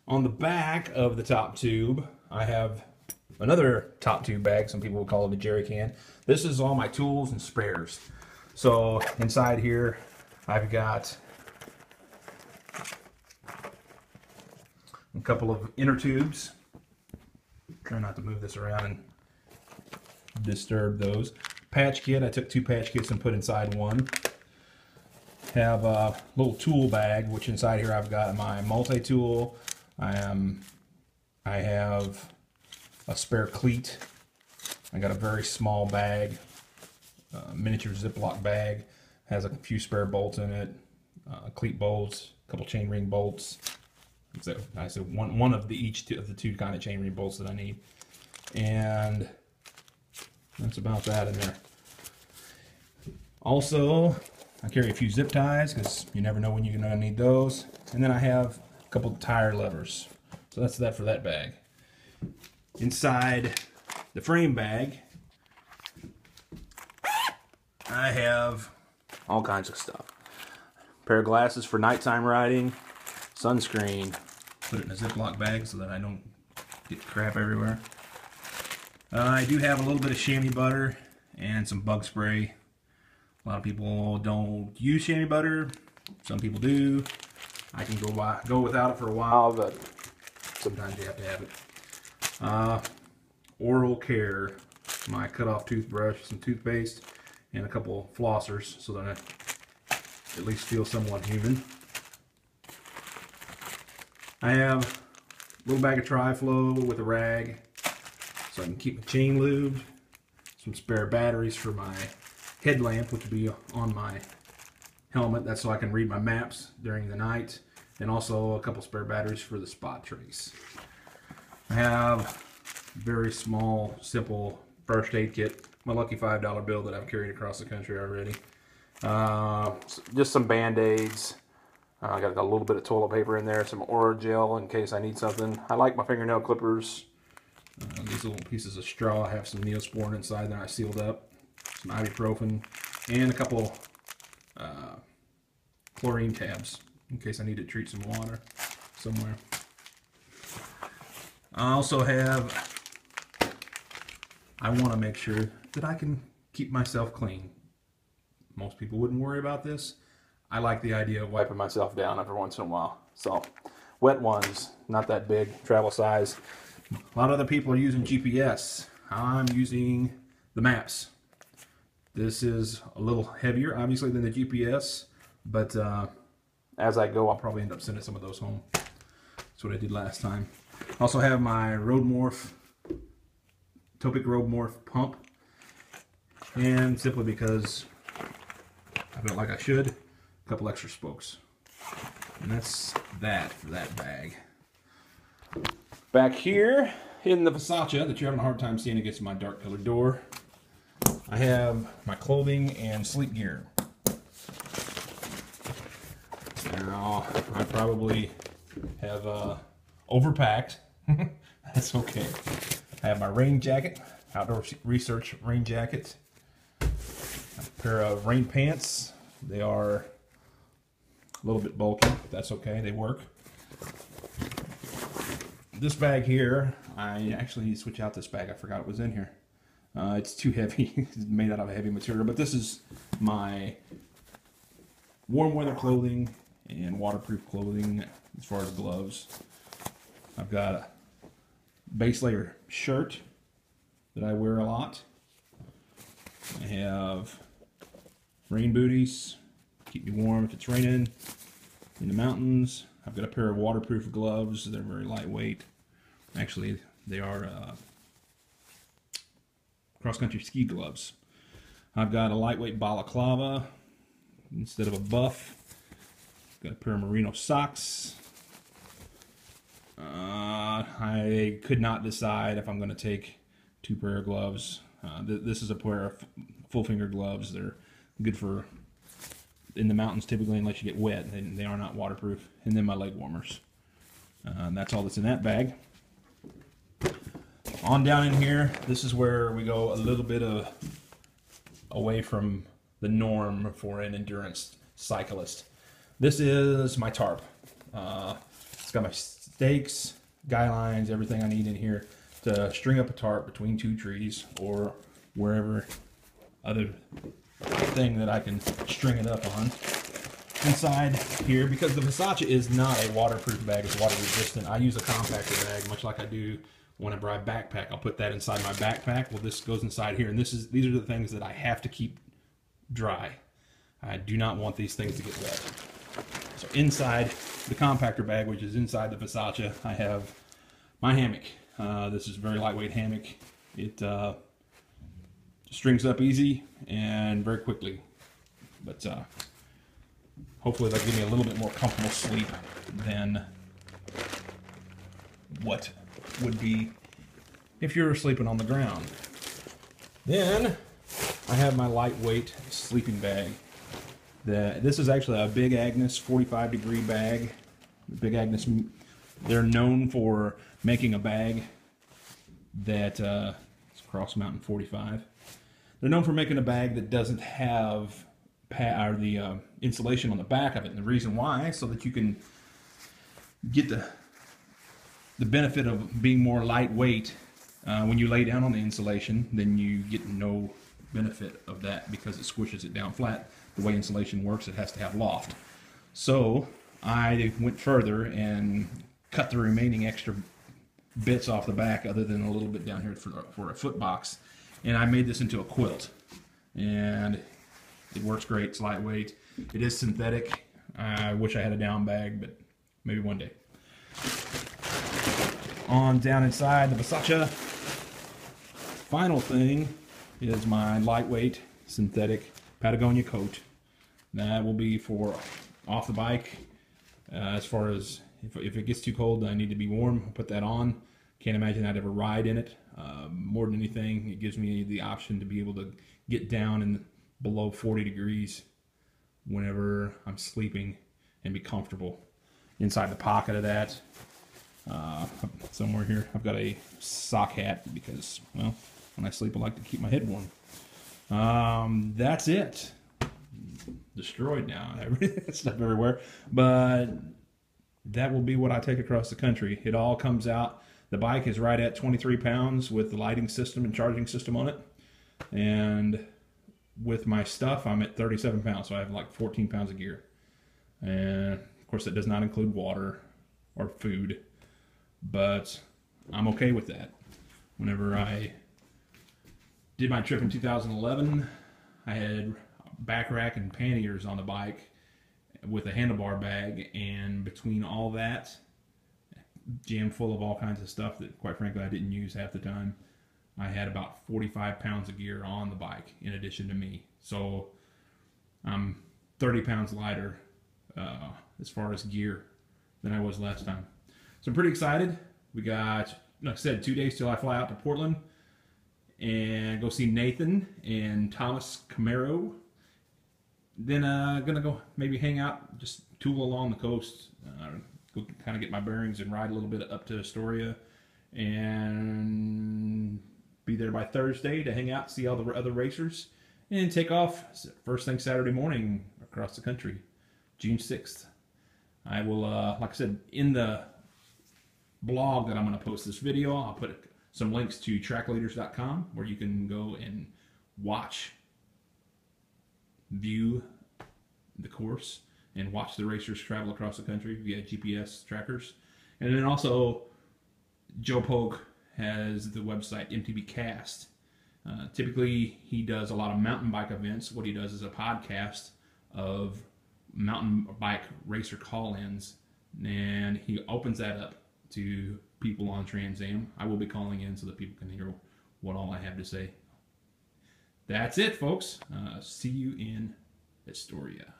On the back of the top tube, I have another top tube bag. Some people would call it a jerry can. This is all my tools and spares. So inside here, I've got a couple of inner tubes. Try not to move this around and disturb those. Patch kit, I took 2 patch kits and put inside one. Have a little tool bag, which inside here I've got my multi-tool. I have a spare cleat. I got a very small bag, miniature Ziploc bag. Has a few spare bolts in it, cleat bolts, a couple chain ring bolts. So I said one of each of the 2 kind of chain ring bolts that I need, and that's about that in there. Also, I carry a few zip ties because you never know when you're going to need those. And then I have a couple of tire levers. So that's that for that bag. Inside the frame bag, I have all kinds of stuff. A pair of glasses for nighttime riding, sunscreen. Put it in a Ziploc bag so that I don't get crap everywhere. I do have a little bit of chamois butter and some bug spray. A lot of people don't use chamois butter. Some people do. I can go without it for a while, but sometimes you have to have it. Oral care, my cut-off toothbrush, some toothpaste, and a couple flossers so that I at least feel somewhat human. I have a little bag of Tri-Flow with a rag so I can keep my chain lubed. Some spare batteries for my headlamp, which will be on my helmet. That's so I can read my maps during the night. And also a couple spare batteries for the spot trace. I have a very small, simple first aid kit. My lucky $5 bill that I've carried across the country already. Just some Band-Aids. I got a little bit of toilet paper in there, some Oral gel in case I need something. I like my fingernail clippers. These little pieces of straw have some Neosporin inside that I sealed up. Some ibuprofen, and a couple chlorine tabs in case I need to treat some water somewhere. I also have, I want to make sure that I can keep myself clean. Most people wouldn't worry about this. I like the idea of wiping myself down every once in a while. So, wet ones, not that big, travel size. A lot of other people are using GPS. I'm using the maps. This is a little heavier, obviously, than the GPS, but as I go, I'll probably end up sending some of those home. That's what I did last time. I also have my Roadmorph, Topic Roadmorph pump, and simply because I felt like I should, a couple extra spokes. And that's that for that bag. Back here in the Versace that you're having a hard time seeing against my dark colored door, I have my clothing and sleep gear. Now, I probably have overpacked. That's okay. I have my rain jacket, Outdoor Research rain jacket. A pair of rain pants. They are a little bit bulky, but that's okay, they work. This bag here, I actually need to switch out this bag. I forgot it was in here. It's too heavy. It's made out of heavy material, but this is my warm weather clothing and waterproof clothing as far as gloves. I've got a base layer shirt that I wear a lot. I have rain booties, keep me warm if it's raining in the mountains. I've got a pair of waterproof gloves. They're very lightweight. Actually, they are cross-country ski gloves. I've got a lightweight balaclava instead of a buff. Got a pair of merino socks. I could not decide if I'm going to take 2 pair of gloves. This is a pair of full finger gloves. They're good for in the mountains typically unless you get wet. They are not waterproof. And then my leg warmers. That's all that's in that bag. On down in here, this is where we go a little bit away from the norm for an endurance cyclist. This is my tarp. It's got my stakes, guy lines, everything I need in here to string up a tarp between two trees or wherever other thing that I can string it up on. Inside here, because the Versace is not a waterproof bag, it's water resistant, I use a compactor bag, much like I do whenever I backpack. I'll put that inside my backpack. Well, this goes inside here, and these are the things that I have to keep dry. I do not want these things to get wet. So inside the compactor bag, which is inside the Versace, I have my hammock. This is a very lightweight hammock. It strings up easy and very quickly, but hopefully that'll give me a little bit more comfortable sleep than what would be if you're sleeping on the ground. Then I have my lightweight sleeping bag. This is actually a Big Agnes 45-degree bag. Big Agnes, they're known for making a bag that, it's Cross Mountain 45. They're known for making a bag that doesn't have the insulation on the back of it. And the reason why, so that you can get the benefit of being more lightweight when you lay down on the insulation, then you get no benefit of that because it squishes it down flat. The way insulation works, it has to have loft. So I went further and cut the remaining extra bits off the back, other than a little bit down here for a foot box, and I made this into a quilt. And it works great. It's lightweight. It is synthetic. I wish I had a down bag, but maybe one day. On down inside the Versace, final thing is my lightweight synthetic Patagonia coat. That will be for off the bike. As far as if it gets too cold and I need to be warm, I'll put that on. Can't imagine I'd ever ride in it. More than anything, it gives me the option to be able to get down in below 40 degrees whenever I'm sleeping and be comfortable. Inside the pocket of that, somewhere here, I've got a sock hat because, well, when I sleep I like to keep my head warm. That's it. Destroyed now. Stuff everywhere. But that will be what I take across the country. It all comes out. The bike is right at 23 pounds with the lighting system and charging system on it. And with my stuff, I'm at 37 pounds. So I have like 14 pounds of gear. And of course, that does not include water or food. But I'm okay with that. Whenever I did my trip in 2011, I had back rack and panniers on the bike with a handlebar bag, and between all that, jammed full of all kinds of stuff that quite frankly I didn't use half the time, I had about 45 pounds of gear on the bike in addition to me. So I'm 30 pounds lighter as far as gear than I was last time. So I'm pretty excited. We got, like I said, 2 days till I fly out to Portland and go see Nathan and Thomas Camaro. Then gonna go maybe hang out, just tool along the coast, go kind of get my bearings and ride a little bit up to Astoria, and be there by Thursday to hang out, see all the other racers, and take off first thing Saturday morning across the country, June 6th. I will, like I said, in the blog that I'm going to post this video, I'll put some links to trackleaders.com where you can go and view the course and watch the racers travel across the country via GPS trackers. And then also, Joe Polk has the website MTB Cast. Typically, he does a lot of mountain bike events. What he does is a podcast of mountain bike racer call-ins, and he opens that up to people on Trans Am. I will be calling in so that people can hear what all I have to say. That's it, folks. See you in Astoria.